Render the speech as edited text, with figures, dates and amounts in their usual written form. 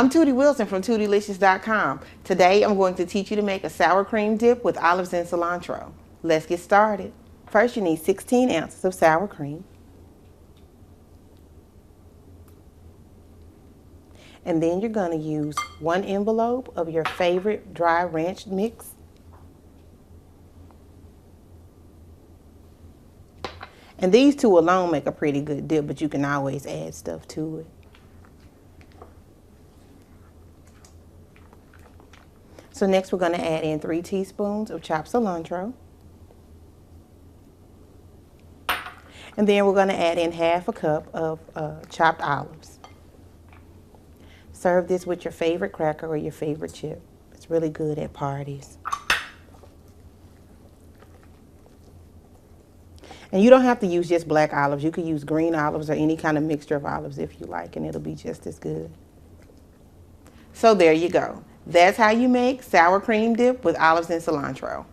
I'm Tootie Wilson from TootieLicious.com. Today I'm going to teach you to make a sour cream dip with olives and cilantro. Let's get started. First you need 16 ounces of sour cream. And then you're going to use 1 envelope of your favorite dry ranch mix. And these two alone make a pretty good dip, but you can always add stuff to it. So next we're going to add in 3 teaspoons of chopped cilantro. And then we're going to add in half a cup of chopped olives. Serve this with your favorite cracker or your favorite chip. It's really good at parties. And you don't have to use just black olives. You can use green olives or any kind of mixture of olives if you like, and it'll be just as good. So there you go. That's how you make sour cream dip with olives and cilantro.